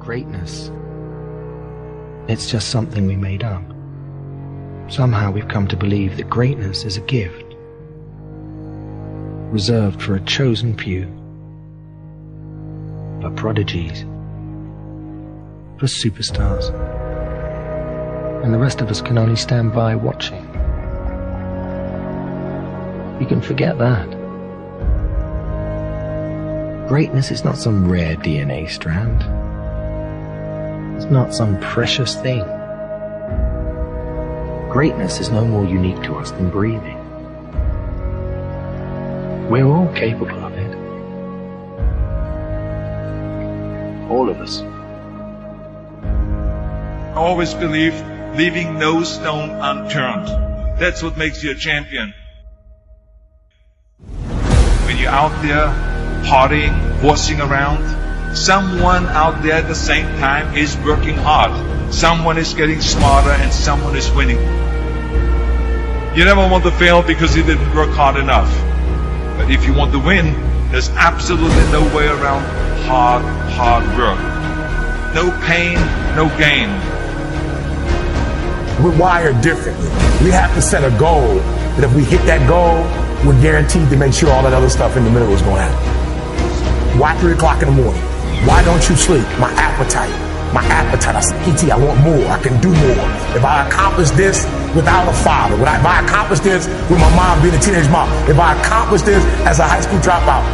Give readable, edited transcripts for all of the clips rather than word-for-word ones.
Greatness. It's just something we made up. Somehow we've come to believe that greatness is a gift, reserved for a chosen few, for prodigies, for superstars. And the rest of us can only stand by watching. You can forget that. Greatness is not some rare DNA strand. It's not some precious thing. Greatness is no more unique to us than breathing. We're all capable of it. All of us. I always believe leaving no stone unturned. That's what makes you a champion. When you're out there partying, horsing around, someone out there at the same time is working hard. Someone is getting smarter and someone is winning. You never want to fail because you didn't work hard enough. But if you want to win, there's absolutely no way around hard work. No pain, no gain. We're wired differently. We have to set a goal that if we hit that goal, we're guaranteed to make sure all that other stuff in the middle is going to happen. Why 3 o'clock in the morning? Why don't you sleep? My appetite. I said, PT, I want more. I can do more. If I accomplish this without a father, if I accomplish this with my mom being a teenage mom, if I accomplish this as a high school dropout.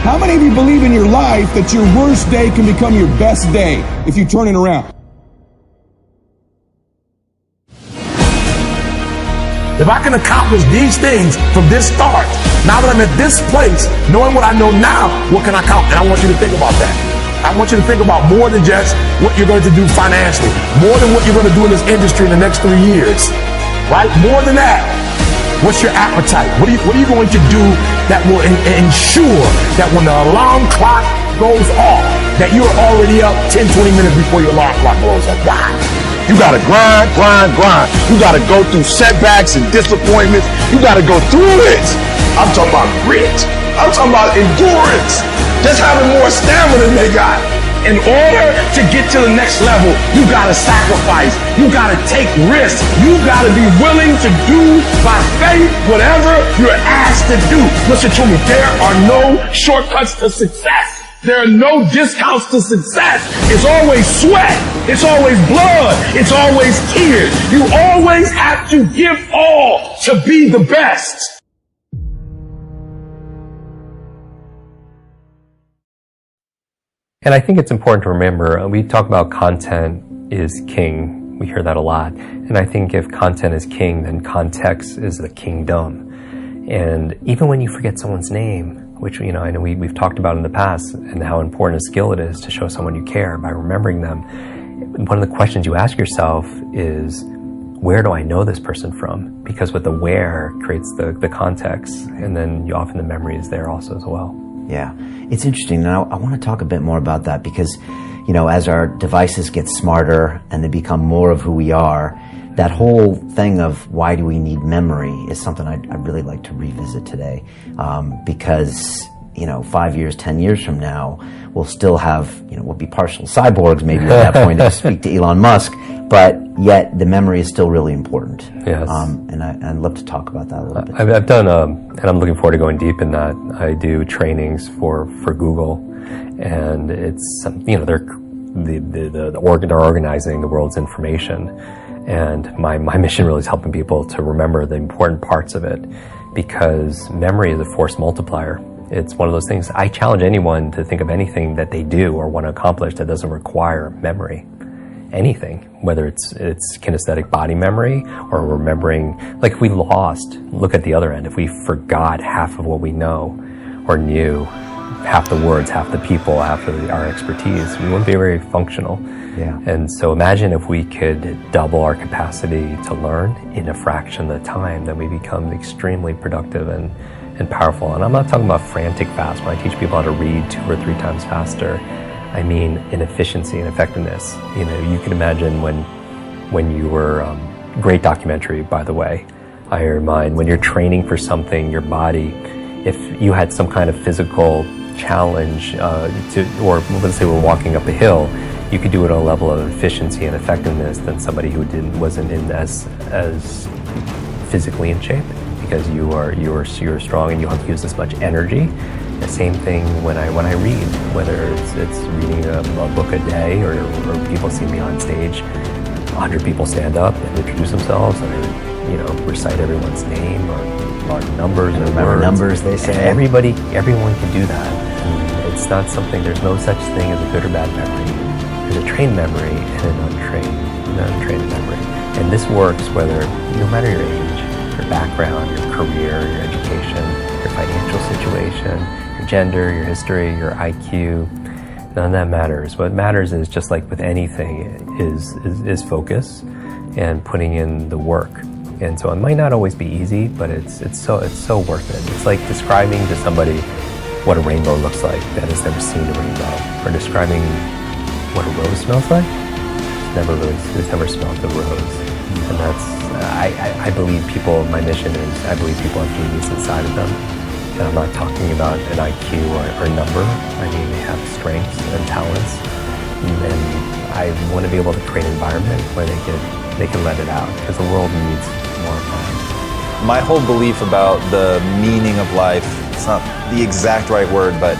How many of you believe in your life that your worst day can become your best day if you turn it around? If I can accomplish these things from this start, now that I'm at this place, knowing what I know now, what can I accomplish? And I want you to think about that. I want you to think about more than just what you're going to do financially, more than what you're going to do in this industry in the next 3 years, right? More than that. What's your appetite? What are you going to do that will ensure that when the alarm clock goes off, that you're already up 10, 20 minutes before your alarm clock goes off? Why? You gotta grind. You gotta go through setbacks and disappointments. You gotta go through it. I'm talking about grit. I'm talking about endurance. Just having more stamina than they got. In order to get to the next level, you gotta sacrifice. You gotta take risks. You gotta be willing to do by faith whatever you're asked to do. Listen to me, there are no shortcuts to success. There are no discounts to success. It's always sweat. It's always blood. It's always tears. You always have to give all to be the best. And I think it's important to remember, we talk about content is king. We hear that a lot. And I think if content is king, then context is the kingdom. And even when you forget someone's name, which, you know, I know we've talked about in the past, and how important a skill it is to show someone you care by remembering them. One of the questions you ask yourself is, where do I know this person from? Because with the where creates the context, and then often the memory is there also as well. Yeah, it's interesting. Now, I want to talk a bit more about that because, you know, as our devices get smarter and they become more of who we are, that whole thing of why do we need memory is something I'd really like to revisit today, because, you know, 5 years, 10 years from now, we'll still have, you know, we'll be partial cyborgs maybe at that point to speak to Elon Musk, but yet the memory is still really important. Yes. And I'd love to talk about that a little bit. I've done, and I'm looking forward to going deep in that. I do trainings for Google, and it's, you know, they're organizing the world's information. And my mission really is helping people to remember the important parts of it, because memory is a force multiplier. It's one of those things. I challenge anyone to think of anything that they do or want to accomplish that doesn't require memory. Anything, whether it's kinesthetic body memory or remembering, like if we lost, look at the other end, if we forgot half of what we know or knew, half the words, half the people, half of our expertise, we wouldn't be very functional. Yeah. And so imagine if we could double our capacity to learn in a fraction of the time, then we become extremely productive and powerful. And I'm not talking about frantic fast. When I teach people how to read 2 or 3 times faster, I mean in efficiency and effectiveness. You know, you can imagine when you were, great documentary, by the way, Iron Mind, when you're training for something, your body, if you had some kind of physical challenge or let's say we're walking up a hill, you could do it at a level of efficiency and effectiveness than somebody who wasn't in as physically in shape, because you're strong and you don't have to use as much energy. The same thing when I read, whether it's reading a book a day or people see me on stage, 100 people stand up and introduce themselves and recite everyone's name or numbers or remember words. Numbers, they say. Everyone can do that. And it's not something. There's no such thing as a good or bad memory. There's a trained memory and an untrained memory. And this works whether, no matter your age, your background, your career, your education, your financial situation, your gender, your history, your IQ. None of that matters. What matters is, just like with anything, is focus and putting in the work. And so it might not always be easy, but it's so worth it. It's like describing to somebody what a rainbow looks like that has never seen a rainbow, or describing what a rose smells like. Who's never smelled a rose. And that's I believe people. My mission is I believe people have genius inside of them. And I'm not talking about an IQ or a number. I mean, they have strengths and talents, and I want to be able to create an environment where they can let it out, because the world needs more of that. My whole belief about the meaning of life, it's not the exact right word, but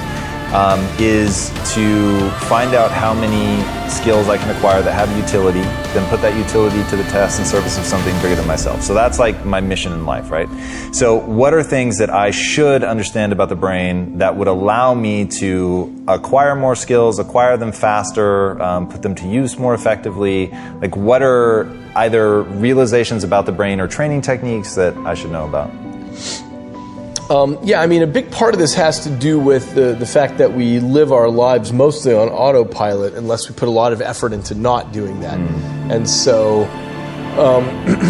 is to find out how many skills I can acquire that have utility, then put that utility to the test in service of something bigger than myself. So that's like my mission in life, right? So what are things that I should understand about the brain that would allow me to acquire more skills, acquire them faster, put them to use more effectively? Like, what are either realizations about the brain or training techniques that I should know about? Yeah, I mean, a big part of this has to do with the fact that we live our lives mostly on autopilot unless we put a lot of effort into not doing that. And so...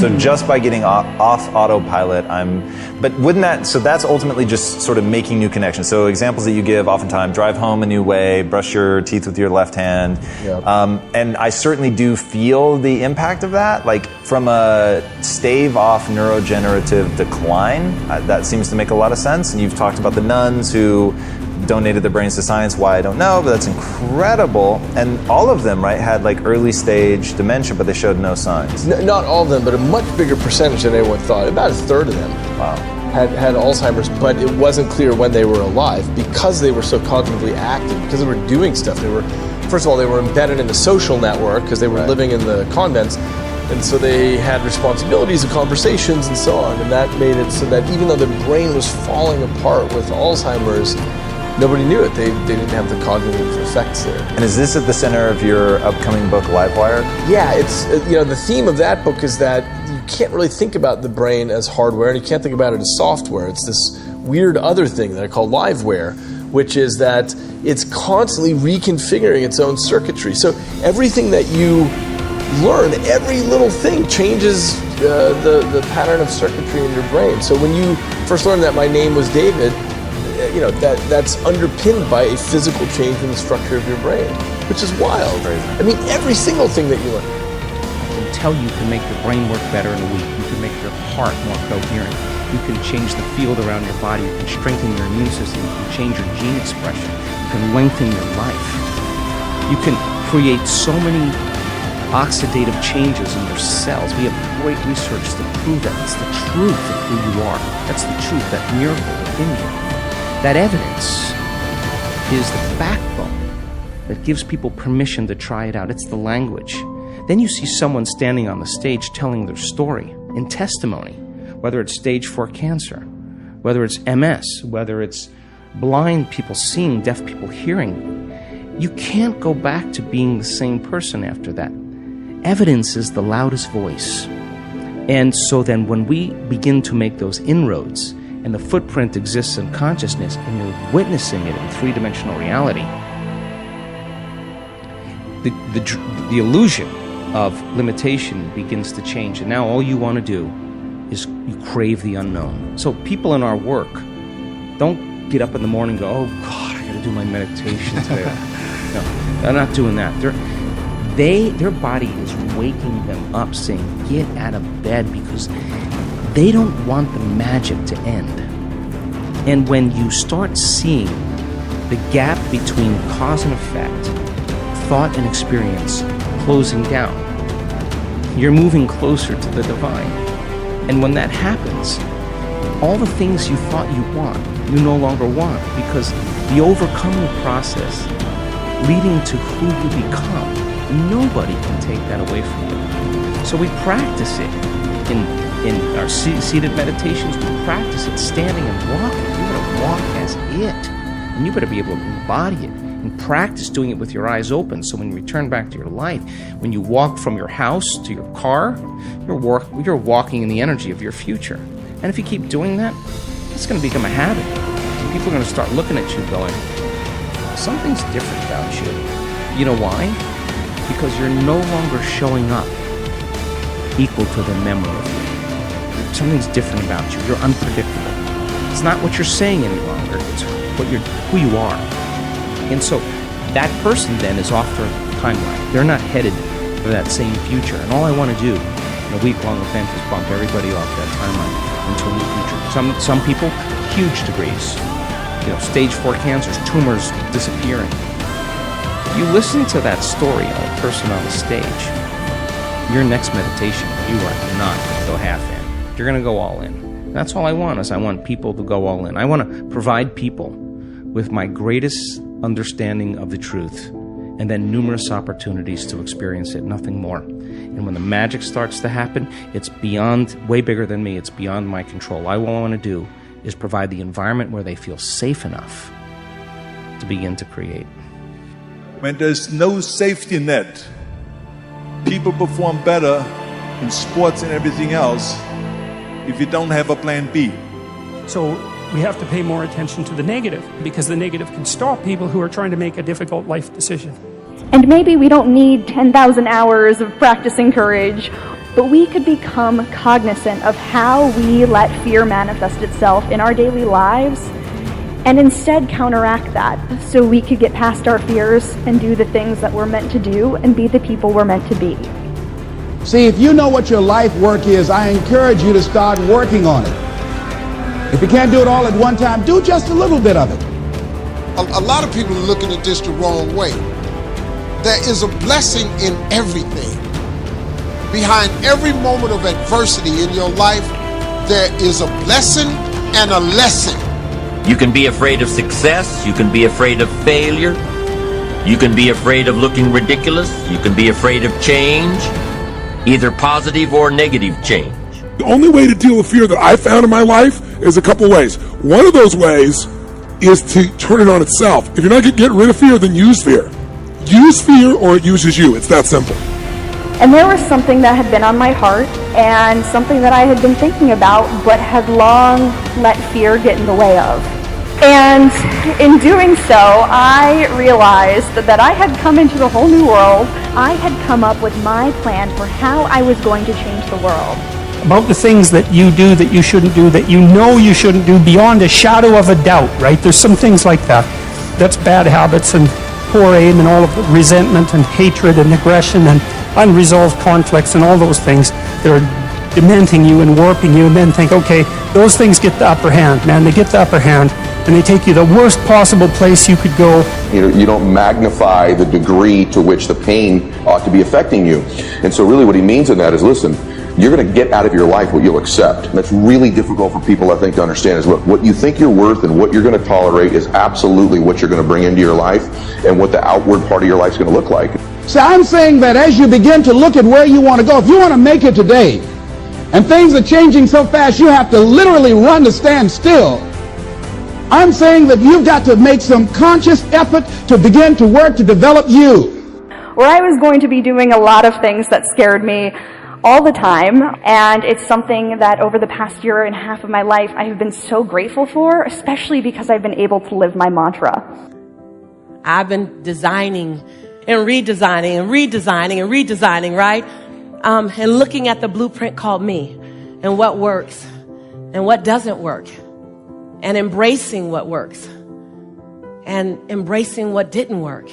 So just by getting off autopilot, but wouldn't that, so that's ultimately just sort of making new connections. So examples that you give oftentimes, drive home a new way, brush your teeth with your left hand. Yeah. And I certainly do feel the impact of that, like from a stave off neurodegenerative decline. That seems to make a lot of sense. And you've talked about the nuns who donated their brains to science. Why, I don't know, but that's incredible. And all of them, right, had like early stage dementia, but they showed no signs. Not all of them, but a much bigger percentage than anyone thought. About a third of them had Alzheimer's, but it wasn't clear when they were alive because they were so cognitively active, because they were doing stuff. First of all, they were embedded in the social network because they were living in the convents. And so they had responsibilities and conversations and so on. And that made it so that even though the brain was falling apart with Alzheimer's, nobody knew it. They didn't have the cognitive effects there. And is this at the center of your upcoming book, Livewire? Yeah, it's the theme of that book is that you can't really think about the brain as hardware, and you can't think about it as software. It's this weird other thing that I call Liveware, which is that it's constantly reconfiguring its own circuitry. So everything that you learn, every little thing changes the pattern of circuitry in your brain. So when you first learned that my name was David, that's underpinned by a physical change in the structure of your brain, which is wild. I mean, every single thing that you learn. I can tell you can make your brain work better in a week. You can make your heart more coherent. You can change the field around your body. You can strengthen your immune system. You can change your gene expression. You can lengthen your life. You can create so many oxidative changes in your cells. We have great research to prove that. It's the truth of who you are. That's the truth, that miracle within you. That evidence is the backbone that gives people permission to try it out. It's the language. Then you see someone standing on the stage telling their story in testimony, whether it's stage 4 cancer, whether it's MS, whether it's blind people seeing, deaf people hearing. You can't go back to being the same person after that. Evidence is the loudest voice. And so then when we begin to make those inroads, and the footprint exists in consciousness, and you're witnessing it in three-dimensional reality, the illusion of limitation begins to change. And now all you want to do is you crave the unknown. So people in our work don't get up in the morning and go, oh God, I got to do my meditation today. No, they're not doing that. Their body is waking them up, saying, get out of bed, because they don't want the magic to end. And when you start seeing the gap between cause and effect, thought and experience, closing down. You're moving closer to the divine. And when that happens, all the things you thought you want, you no longer want, because the overcoming process leading to who you become, nobody can take that away from you. So we practice it in our seated meditations. We practice it standing and walking. You better walk as it, and you better be able to embody it and practice doing it with your eyes open. So when you return back to your life, when you walk from your house to your car, you're walking in the energy of your future. And if you keep doing that, it's going to become a habit. And people are going to start looking at you going, something's different about you. You know why? Because you're no longer showing up equal to the memory of you. Something's different about you. You're unpredictable. It's not what you're saying any longer. It's who you are. And so that person then is off their timeline. They're not headed for that same future. And all I want to do in a week-long event is bump everybody off that timeline into a new future. Some people, huge degrees. Stage 4 cancers, tumors disappearing. You listen to that story of a person on the stage, your next meditation, you are not going to go half in. You're going to go all in. That's all I want, is I want people to go all in. I want to provide people with my greatest understanding of the truth, and then numerous opportunities to experience it, nothing more. And when the magic starts to happen, it's beyond, way bigger than me, it's beyond my control. All I want to do is provide the environment where they feel safe enough to begin to create. When there's no safety net, people perform better in sports and everything else if you don't have a plan B. So we have to pay more attention to the negative, because the negative can stop people who are trying to make a difficult life decision. And maybe we don't need 10,000 hours of practicing courage, but we could become cognizant of how we let fear manifest itself in our daily lives, and instead counteract that, so we could get past our fears and do the things that we're meant to do and be the people we're meant to be. See, if you know what your life work is, I encourage you to start working on it. If you can't do it all at one time, do just a little bit of it. A lot of people are looking at this the wrong way. There is a blessing in everything. Behind every moment of adversity in your life, there is a blessing and a lesson. You can be afraid of success. You can be afraid of failure. You can be afraid of looking ridiculous. You can be afraid of change, either positive or negative change. The only way to deal with fear that I found in my life is a couple ways. One of those ways is to turn it on itself. If you're not going to get rid of fear, then use fear. Use fear or it uses you. It's that simple. And there was something that had been on my heart, and something that I had been thinking about, but had long let fear get in the way of. And in doing so, I realized that I had come into a whole new world. I had come up with my plan for how I was going to change the world. About the things that you do that you shouldn't do, that you know you shouldn't do beyond a shadow of a doubt, right? There's some things like that. That's bad habits and poor aim and all of the resentment and hatred and aggression and unresolved conflicts and all those things that are dementing you and warping you, and then think, okay, those things get the upper hand, man. They get the upper hand, and they take you the worst possible place you could go. You don't magnify the degree to which the pain ought to be affecting you. And so really what he means in that is, listen, you're going to get out of your life what you'll accept. And that's really difficult for people, I think, to understand is, look, what you think you're worth and what you're going to tolerate is absolutely what you're going to bring into your life and what the outward part of your life is going to look like. So I'm saying that as you begin to look at where you want to go, if you want to make it today, and things are changing so fast you have to literally run to stand still, I'm saying that you've got to make some conscious effort to begin to work to develop you. Where I was going to be doing a lot of things that scared me all the time, and it's something that over the past year and a half of my life I have been so grateful for, especially because I've been able to live my mantra. I've been designing and redesigning and redesigning and redesigning, right? And looking at the blueprint called me, and what works and what doesn't work, and embracing what works and embracing what didn't work.